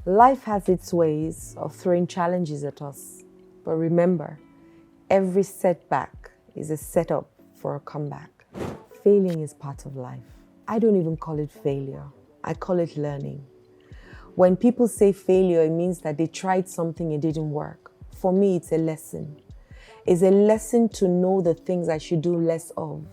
Life has its ways of throwing challenges at us. But remember, every setback is a setup for a comeback. Failing is part of life. I don't even call it failure. I call it learning. When people say failure, it means that they tried something, it didn't work. For me, it's a lesson. It's a lesson to know the things I should do less of.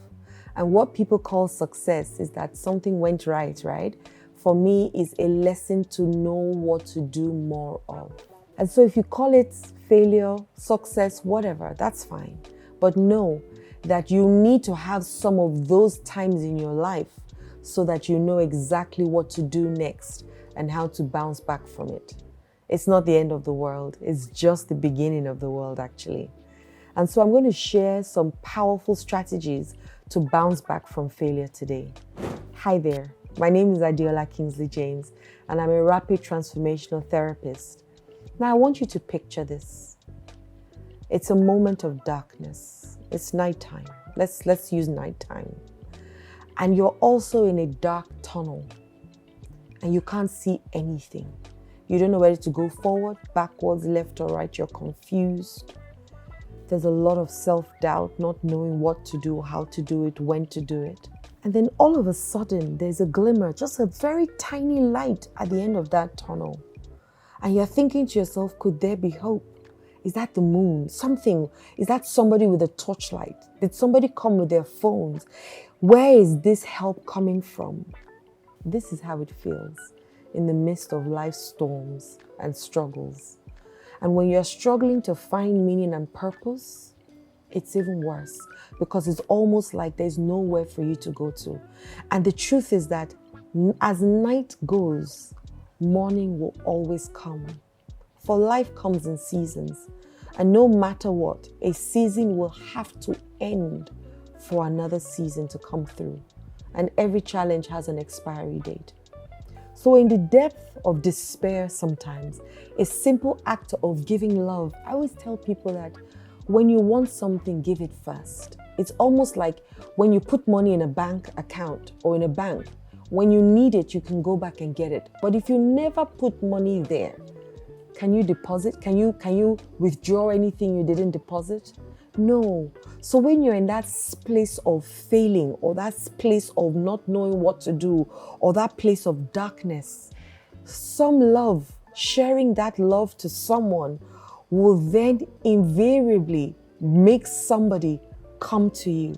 And what people call success is that something went right? For me, it's a lesson to know what to do more of. And so if you call it failure, success, whatever, that's fine. But know that you need to have some of those times in your life so that you know exactly what to do next and how to bounce back from it. It's not the end of the world. It's just the beginning of the world, actually. And so I'm going to share some powerful strategies to bounce back from failure today. Hi there. My name is Adeola Kingsley James, and I'm a rapid transformational therapist. Now, I want you to picture this. It's a moment of darkness. It's nighttime. Let's use nighttime. And you're also in a dark tunnel, and you can't see anything. You don't know whether to go forward, backwards, left or right. You're confused. There's a lot of self-doubt, not knowing what to do, how to do it, when to do it. And then all of a sudden, there's a glimmer, just a very tiny light at the end of that tunnel. And you're thinking to yourself, could there be hope? Is that the moon? Something? Is that somebody with a torchlight? Did somebody come with their phones? Where is this help coming from? This is how it feels in the midst of life's storms and struggles. And when you're struggling to find meaning and purpose, it's even worse because it's almost like there's nowhere for you to go to. And the truth is that as night goes, morning will always come. For life comes in seasons. And no matter what, a season will have to end for another season to come through. And every challenge has an expiry date. So in the depth of despair sometimes, a simple act of giving love, I always tell people that when you want something, give it first. It's almost like when you put money in a bank account or in a bank, when you need it, you can go back and get it. But if you never put money there, can you deposit? Can you withdraw anything you didn't deposit? No. So when you're in that place of failing or that place of not knowing what to do or that place of darkness, some love, sharing that love to someone will then invariably make somebody come to you.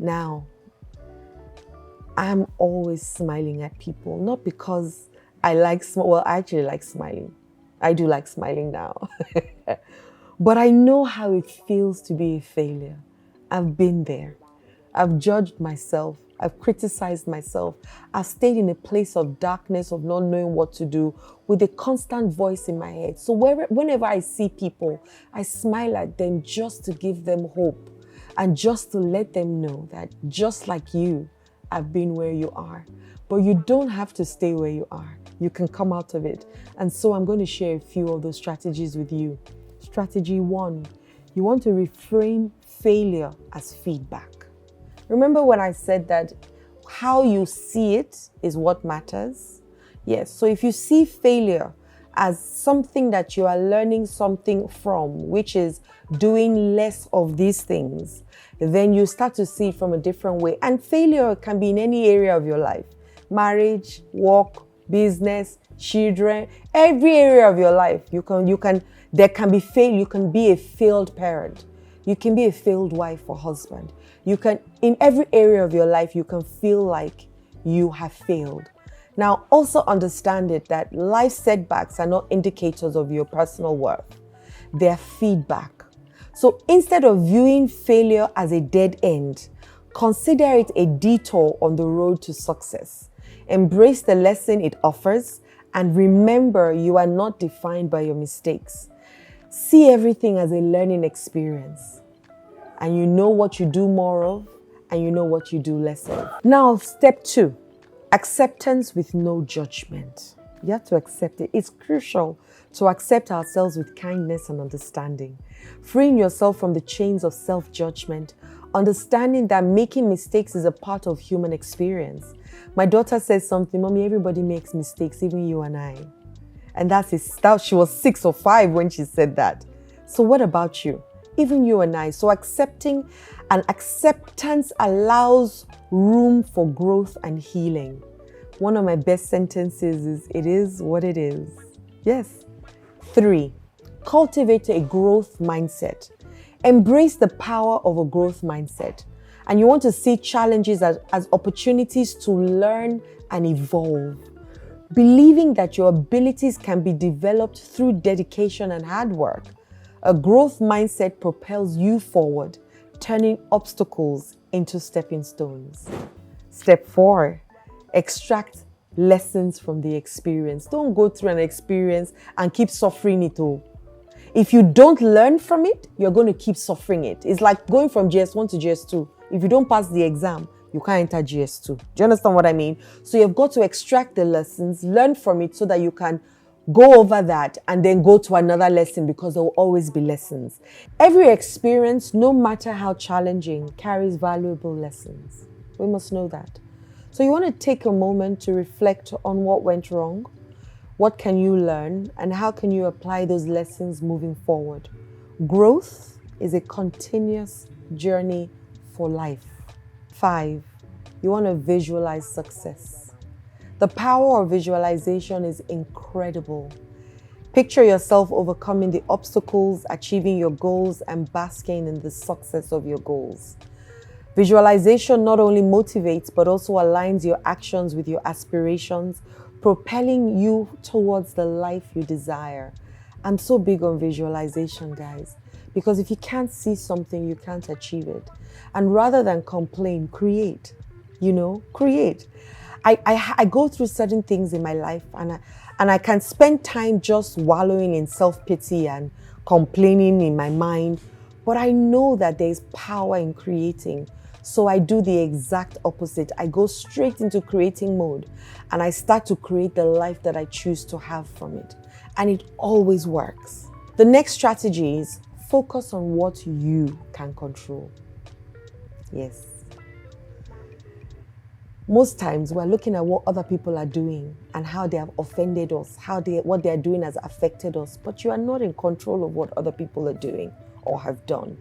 Now, I'm always smiling at people, not because I like I actually like smiling. I do like smiling now. But I know how it feels to be a failure. I've been there. I've judged myself. I've criticized myself. I've stayed in a place of darkness, of not knowing what to do, with a constant voice in my head. So whenever I see people, I smile at them just to give them hope and just to let them know that just like you, I've been where you are. But you don't have to stay where you are. You can come out of it. And so I'm going to share a few of those strategies with you. Strategy 1, you want to reframe failure as feedback. Remember when I said that how you see it is what matters? Yes, so if you see failure as something that you are learning something from, which is doing less of these things, then you start to see it from a different way. And failure can be in any area of your life. Marriage, work, business, children, every area of your life. There can be failure. You can be a failed parent. You can be a failed wife or husband. In every area of your life, you can feel like you have failed. Now, also understand it that life setbacks are not indicators of your personal worth. They're feedback. So instead of viewing failure as a dead end, consider it a detour on the road to success. Embrace the lesson it offers and remember you are not defined by your mistakes. See everything as a learning experience. And you know what you do more of and you know what you do less of. Now, step 2, acceptance with no judgment. You have to accept it. It's crucial to accept ourselves with kindness and understanding. Freeing yourself from the chains of self-judgment, understanding that making mistakes is a part of human experience. My daughter says something, "Mommy, everybody makes mistakes, even you and I." And she was 6 or 5 when she said that. So what about you? Even you and I. So acceptance allows room for growth and healing. One of my best sentences is, it is what it is. Yes. 3, cultivate a growth mindset. Embrace the power of a growth mindset. And you want to see challenges as opportunities to learn and evolve. Believing that your abilities can be developed through dedication and hard work. A growth mindset propels you forward, turning obstacles into stepping stones. Step 4, extract lessons from the experience. Don't go through an experience and keep suffering it all. If you don't learn from it, you're going to keep suffering it. It's like going from GS1 to GS2. If you don't pass the exam, you can't enter GS2. Do you understand what I mean? So you've got to extract the lessons, learn from it so that you can go over that and then go to another lesson, because there will always be lessons. Every experience, no matter how challenging, carries valuable lessons. We must know that. So you want to take a moment to reflect on what went wrong, what can you learn, and how can you apply those lessons moving forward. Growth is a continuous journey for life. 5, you want to visualize success. The power of visualization is incredible. Picture yourself overcoming the obstacles, achieving your goals, and basking in the success of your goals. Visualization not only motivates, but also aligns your actions with your aspirations, propelling you towards the life you desire. I'm so big on visualization, guys, because if you can't see something, you can't achieve it. And rather than complain, create, create. I go through certain things in my life, and I can spend time just wallowing in self-pity and complaining in my mind, but I know that there's power in creating. So I do the exact opposite. I go straight into creating mode, and I start to create the life that I choose to have from it. And it always works. The next strategy is focus on what you can control. Yes. Most times we're looking at what other people are doing and how they have offended us, what they are doing has affected us, but you are not in control of what other people are doing or have done.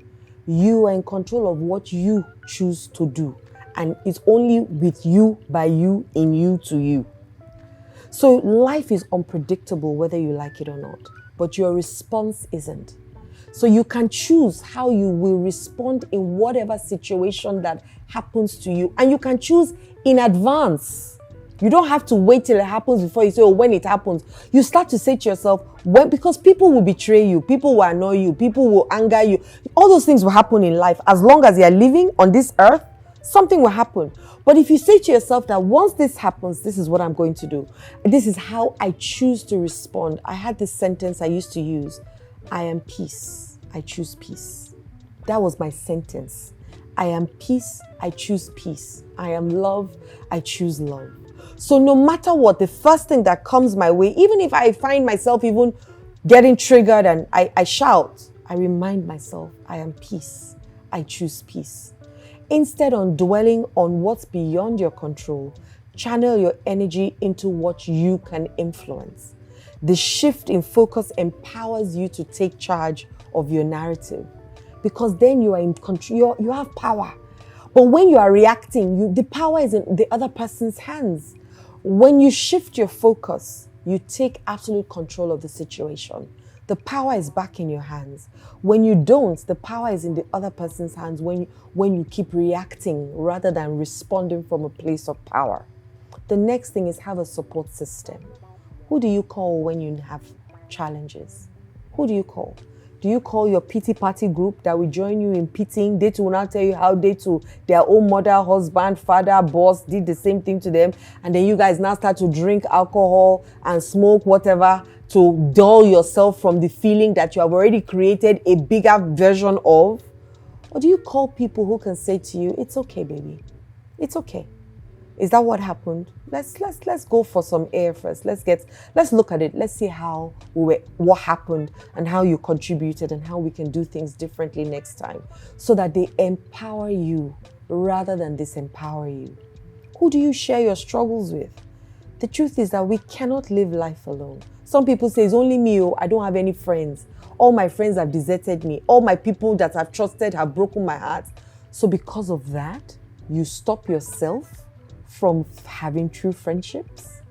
You are in control of what you choose to do, and it's only with you, by you, in you, to you. So life is unpredictable whether you like it or not, but your response isn't. So you can choose how you will respond in whatever situation that happens to you, and you can choose in advance. You don't have to wait till it happens before you say, oh, when it happens. You start to say to yourself, well, because people will betray you, people will annoy you, people will anger you. All those things will happen in life. As long as you're living on this earth, something will happen. But if you say to yourself that once this happens, this is what I'm going to do. This is how I choose to respond. I had this sentence I used to use. I am peace. I choose peace. That was my sentence. I am peace. I choose peace. I am love. I choose love. So no matter what, the first thing that comes my way, even if I find myself even getting triggered and I shout, I remind myself, I am peace. I choose peace. Instead of dwelling on what's beyond your control, channel your energy into what you can influence. The shift in focus empowers you to take charge of your narrative, because then you are in control, you have power. But when you are reacting, the power is in the other person's hands. When you shift your focus, you take absolute control of the situation. The power is back in your hands. When you don't, the power is in the other person's hands when you keep reacting rather than responding from a place of power. The next thing is have a support system. Who do you call when you have challenges? Who do you call? Do you call your pity party group that will join you in pitying? They too will now tell you how they too, their own mother, husband, father, boss did the same thing to them. And then you guys now start to drink alcohol and smoke whatever to dull yourself from the feeling that you have already created a bigger version of? Or do you call people who can say to you, it's okay, baby. It's okay. Is that what happened? Let's go for some air first. Let's look at it. Let's see what happened and how you contributed and how we can do things differently next time, so that they empower you rather than disempower you. Who do you share your struggles with? The truth is that we cannot live life alone. Some people say, it's only me, oh, I don't have any friends. All my friends have deserted me. All my people that I've trusted have broken my heart. So because of that, you stop yourself from having true friendships.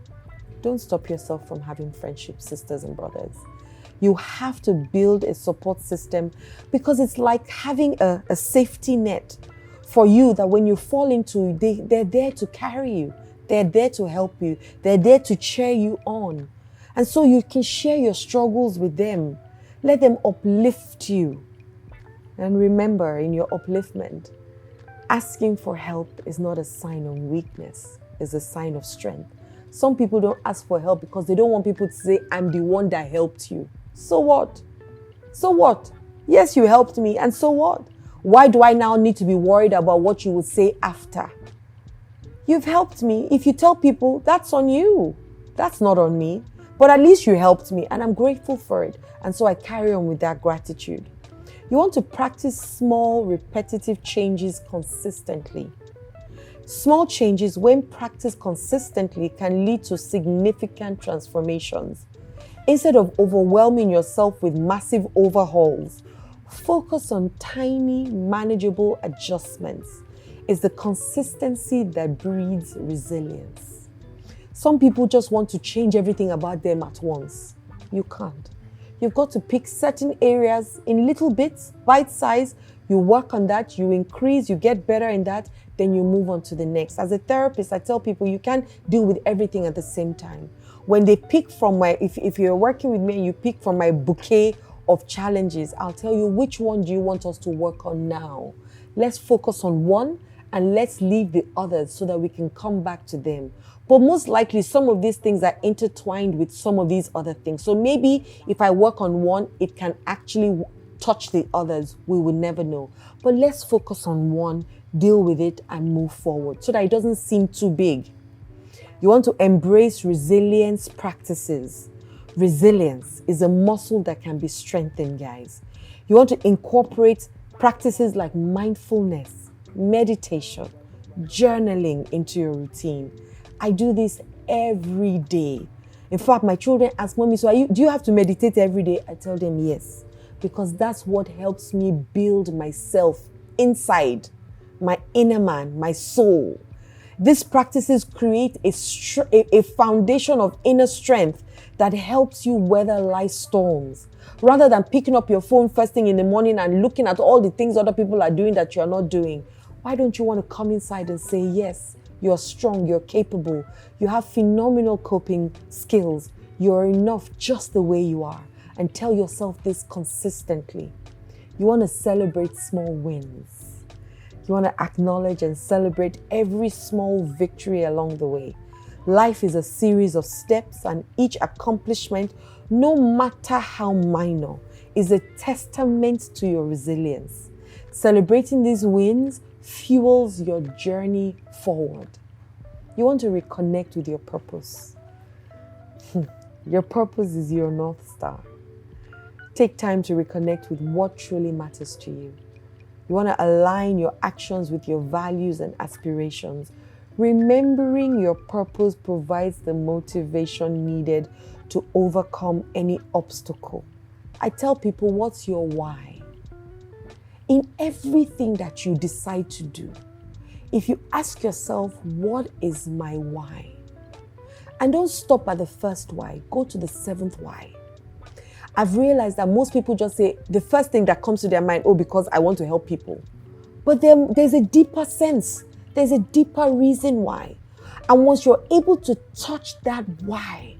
Don't stop yourself from having friendships, sisters and brothers. You have to build a support system, because it's like having a safety net for you, that when you fall into, they're there to carry you. They're there to help you. They're there to cheer you on. And so you can share your struggles with them. Let them uplift you. And remember, in your upliftment, asking for help is not a sign of weakness. It's a sign of strength. Some people don't ask for help because they don't want people to say, I'm the one that helped you. So what? So what? Yes, you helped me, and so what? Why do I now need to be worried about what you would say after? You've helped me. If you tell people, that's on you. That's not on me. But at least you helped me, and I'm grateful for it. And so I carry on with that gratitude. You want to practice small, repetitive changes consistently. Small changes, when practiced consistently, can lead to significant transformations. Instead of overwhelming yourself with massive overhauls, focus on tiny, manageable adjustments. It's the consistency that breeds resilience. Some people just want to change everything about them at once. You can't. You've got to pick certain areas in little bits, bite size. You work on that, you increase, you get better in that, then you move on to the next. As a therapist, I tell people you can't deal with everything at the same time. When they pick from if you're working with me and you pick from my bouquet of challenges, I'll tell you, which one do you want us to work on now? Let's focus on one and let's leave the others so that we can come back to them. But most likely, some of these things are intertwined with some of these other things. So maybe if I work on one, it can actually touch the others. We will never know. But let's focus on one, deal with it, and move forward so that it doesn't seem too big. You want to embrace resilience practices. Resilience is a muscle that can be strengthened, guys. You want to incorporate practices like mindfulness, meditation, journaling into your routine. I do this every day. In fact, my children ask, Mommy, so do you have to meditate every day? I tell them yes, because that's what helps me build myself inside, my inner man, my soul. These practices create a foundation of inner strength that helps you weather life's storms. Rather than picking up your phone first thing in the morning and looking at all the things other people are doing that you're not doing, why don't you want to come inside and say, yes, you're strong, you're capable, you have phenomenal coping skills, you're enough just the way you are, and tell yourself this consistently. You want to celebrate small wins. You want to acknowledge and celebrate every small victory along the way. Life is a series of steps, and each accomplishment, no matter how minor, is a testament to your resilience. Celebrating these wins fuels your journey forward. You want to reconnect with your purpose. Your purpose is your North Star. Take time to reconnect with what truly matters to you. You want to align your actions with your values and aspirations. Remembering your purpose provides the motivation needed to overcome any obstacle. I tell people, what's your why? In everything that you decide to do, if you ask yourself, what is my why? And don't stop at the first why, go to the seventh why. I've realized that most people just say the first thing that comes to their mind, oh, because I want to help people. But there's a deeper sense. There's a deeper reason why. And once you're able to touch that why,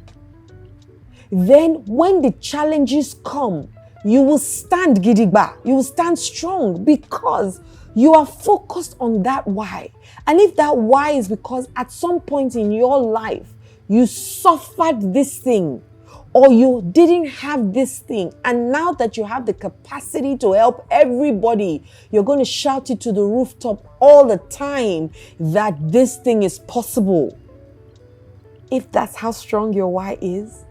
then when the challenges come, you will stand gidigba. You will stand strong because you are focused on that why. And if that why is because at some point in your life, you suffered this thing, or you didn't have this thing, and now that you have the capacity to help everybody, you're going to shout it to the rooftop all the time that this thing is possible. If that's how strong your why is,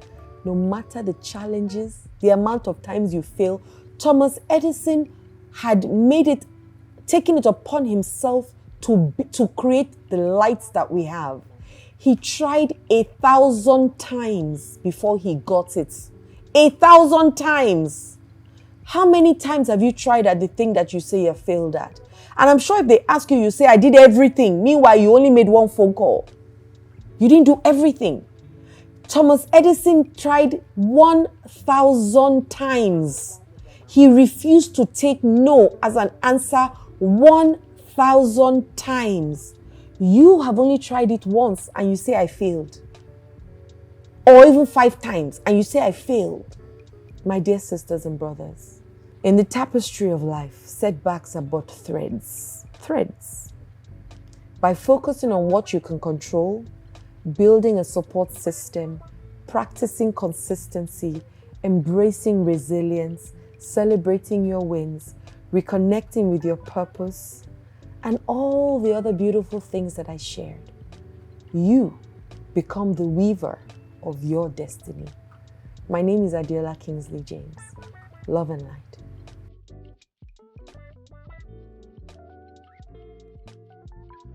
no matter the challenges, the amount of times you fail, Thomas Edison had taken it upon himself to create the lights that we have. He tried 1,000 times before he got it. 1,000 times. How many times have you tried at the thing that you say you failed at? And I'm sure if they ask you, you say, I did everything. Meanwhile, you only made one phone call. You didn't do everything. Thomas Edison tried 1,000 times. He refused to take no as an answer 1,000 times. You have only tried it once and you say, I failed. Or even 5 times and you say, I failed. My dear sisters and brothers, in the tapestry of life, setbacks are but threads. Threads. By focusing on what you can control, building a support system, practicing consistency, embracing resilience, celebrating your wins, reconnecting with your purpose, and all the other beautiful things that I shared, you become the weaver of your destiny. My name is Adeola Kingsley James. Love and light.